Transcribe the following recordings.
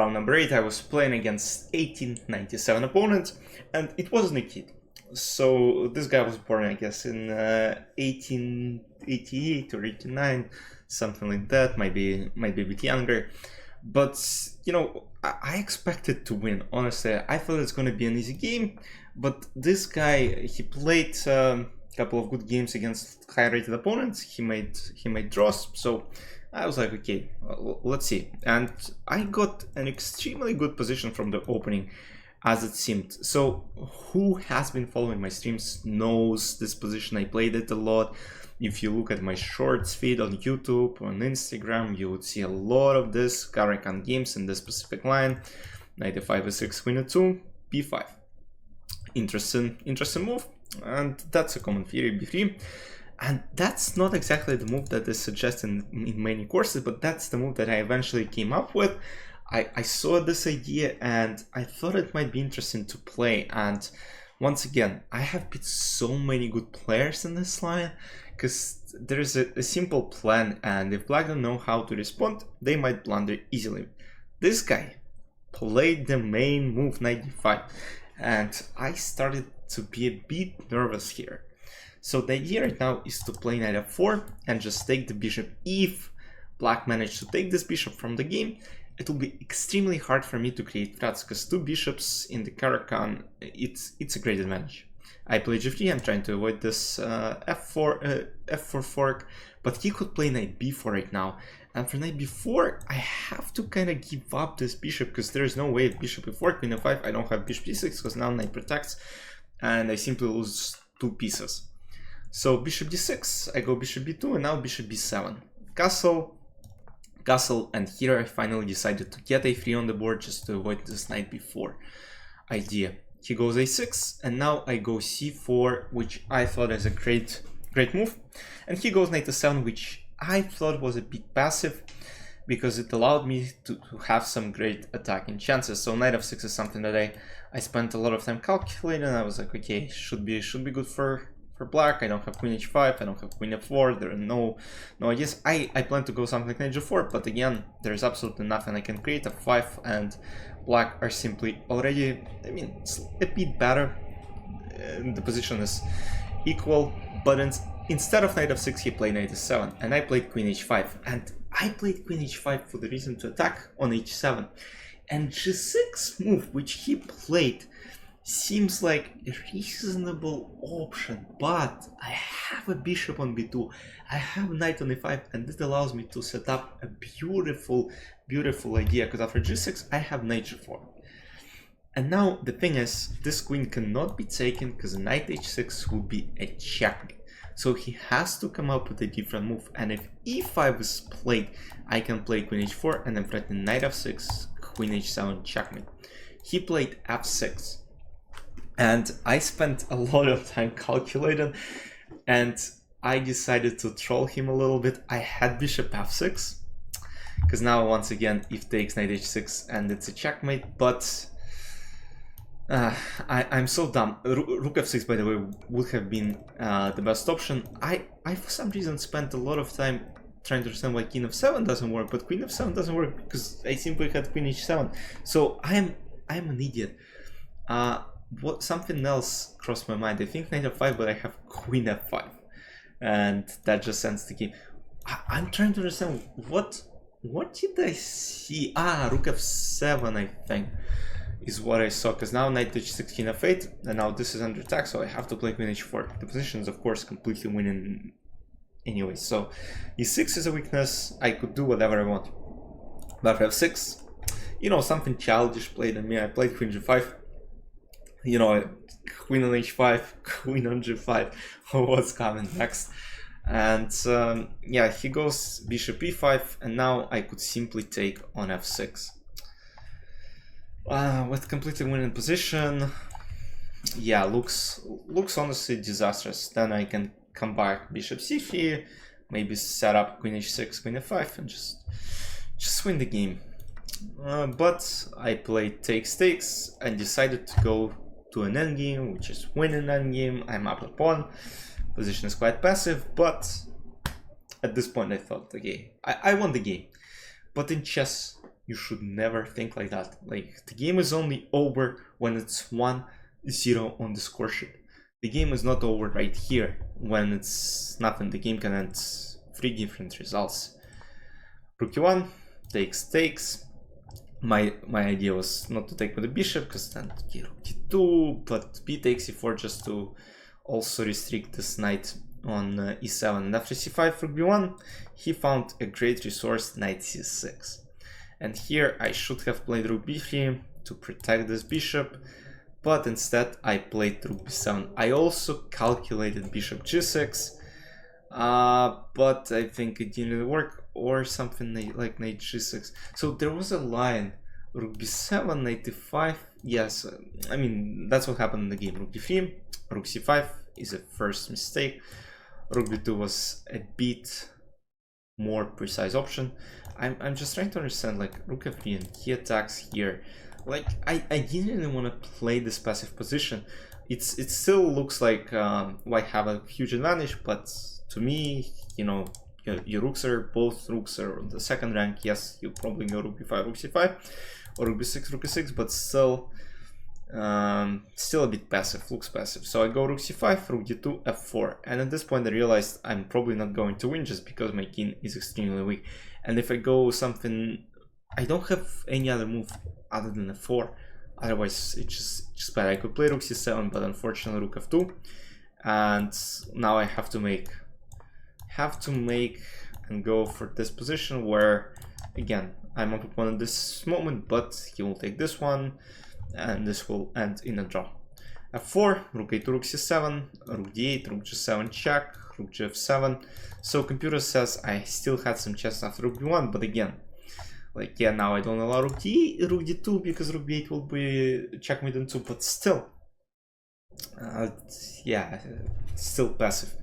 Round number 8, I was playing against 1897 opponent, and it wasn't a kid. So this guy was born, I guess, in 1888 or 89, something like that, might be a bit younger. But, you know, I expected to win, honestly. I thought it's going to be an easy game, but this guy, he played a couple of good games against high-rated opponents. He made draws, so I was like, okay, let's see. And I got an extremely good position from the opening, as it seemed. So who has been following my streams knows this position. I played it a lot. If you look at my shorts feed on YouTube, on Instagram, you would see a lot of this Caro-Kann games in this specific line. Knight f5, e6, queen e2, b5. Interesting move, and that's a common theory, b3. And that's not exactly the move that is suggested in many courses, but that's the move that I eventually came up with. I saw this idea and I thought it might be interesting to play. And once again, I have beat so many good players in this line because there's a simple plan, and if black don't know how to respond, they might blunder easily. This guy played the main move, knight d5, and I started to be a bit nervous here. So the idea right now is to play knight f4 and just take the bishop. If black managed to take this bishop from the game, it will be extremely hard for me to create threats, because two bishops in the Caro-Kann, it's a great advantage. I play g3, I'm trying to avoid this f4 fork, but he could play knight b4 right now. And for knight b4, I have to kind of give up this bishop, because there is no way bishop e4, queen f5, I don't have bishop e6, because now knight protects, and I simply lose two pieces. So bishop d6, I go bishop b2, and now bishop b7. Castle, and here I finally decided to get a3 on the board just to avoid this knight b4 idea. He goes a6, and now I go c4, which I thought is a great move. And he goes knight e7, which I thought was a bit passive, because it allowed me to have some great attacking chances. So knight f6 is something that I spent a lot of time calculating. I was like, okay, should be good for black. I don't have queen h5, I don't have queen f4, there are no ideas. I plan to go something like knight g4, but again, there's absolutely nothing I can create. f5 and black are simply already, I mean, it's a bit better. The position is equal, but instead of knight f6, he played knight e7, and I played queen h5. And I played queen h5 for the reason to attack on h7. And g6 move, which he played, seems like a reasonable option, but I have a bishop on b2, I have knight on e5, and this allows me to set up a beautiful idea, because after g6 I have knight g4. And now the thing is, this queen cannot be taken because knight h6 would be a checkmate. So he has to come up with a different move, and if e5 is played, I can play queen h4 and then threaten knight f6, queen h7, checkmate. He played f6. And I spent a lot of time calculating, and I decided to troll him a little bit. I had bishop f6, because now once again, if takes knight h6 and it's a checkmate, but I'm so dumb. Rook f6, by the way, would have been the best option. I for some reason spent a lot of time trying to understand why king f7 doesn't work, but queen f7 doesn't work because I simply had queen h7. So I'm an idiot. Something else crossed my mind. I think knight f5, but I have queen f5, and that just ends the game. I'm trying to understand what did I see? Rook f7, I think, is what I saw, because now knight h6, king f8, and now this is under attack, so I have to play queen h4. The position is of course completely winning anyway, so e6 is a weakness. I could do whatever I want. But f6, you know, something childish played on me. I played queen g5. You know, queen on h5, queen on g5, what's coming next? And yeah, he goes bishop e5, and now I could simply take on f6. With completely winning position, yeah, looks honestly disastrous. Then I can come back bishop c3, maybe set up queen h6, queen f5, and just win the game. But I played takes and decided to go to an endgame, which is win an endgame. I'm up a pawn. Position is quite passive, but at this point I thought, okay, I won the game. But in chess, you should never think like that. Like, the game is only over when it's 1-0 on the score sheet. The game is not over right here when it's nothing. The game can end 3 different results. Rook e1 takes. My idea was not to take with the bishop, because then rook d2, but b takes e4 just to also restrict this knight on e7. And after c5, rook b1, he found a great resource, knight c6. And here I should have played rook b3 to protect this bishop, but instead I played rook b7. I also calculated bishop g6, but I think it didn't really work, or something like knight g6. So there was a line, rook b7, knight e5. Yes, I mean, that's what happened in the game. Rook d3, rook c5 is a first mistake. Rook b2 was a bit more precise option. I'm just trying to understand, like, rook f3 and he attacks here. Like, I didn't really want to play this passive position. It still looks like white have a huge advantage, but to me, you know, your rooks are, both rooks are on the second rank. Yes, you probably go rook b5, rook c5, or rook b6, rook e6, but still a bit passive, looks passive. So I go rook c5, rook d2, f4, and at this point I realized I'm probably not going to win just because my king is extremely weak. And if I go something, I don't have any other move other than f4, otherwise it's just bad. I could play rook c7, but unfortunately rook f2, and now I have to make and go for this position where, again, I'm up opponent this moment, but he will take this one, and this will end in a draw. f4, rook a2, rook c7, rook d8, rook g7 check, rook gf7. So computer says I still had some chance after rook b1, but again, like, yeah, now I don't allow rook d2 because rook b8 will be checkmate in 2, but still, yeah, still passive.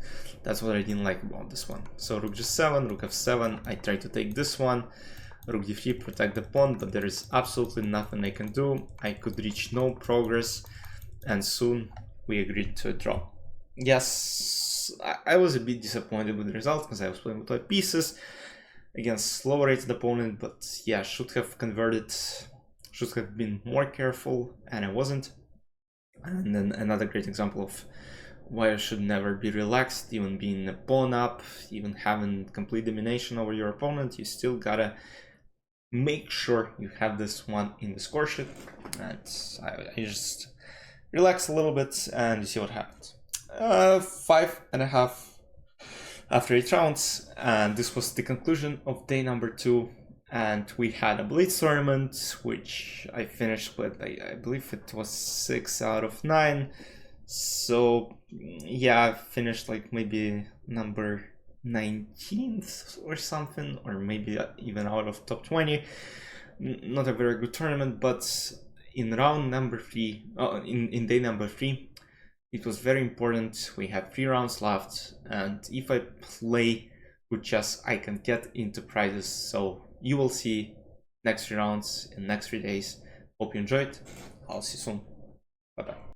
That's what I didn't like about this one. So rook g7, rook f7, I try to take this one, rook d3, protect the pawn, but there is absolutely nothing I can do. I could reach no progress, and soon we agreed to a draw. Yes, I was a bit disappointed with the result because I was playing with white pieces against slower rated opponent, but yeah, should have converted, should have been more careful, and I wasn't. And then another great example of why you should never be relaxed, even being a pawn up, even having complete domination over your opponent, you still gotta make sure you have this one in the score sheet. And I just relax a little bit and you see what happens. 5.5 after 8 rounds, and this was the conclusion of day number 2. And we had a blitz tournament, which I finished with, I believe it was 6 out of 9. So yeah, I finished like maybe number 19th or something, or maybe even out of top 20. Not a very good tournament, but in round number 3, in day number 3, it was very important. We have 3 rounds left, and if I play good chess, I can get into prizes. So you will see next 3 rounds in next 3 days. Hope you enjoyed. I'll see you soon. Bye bye.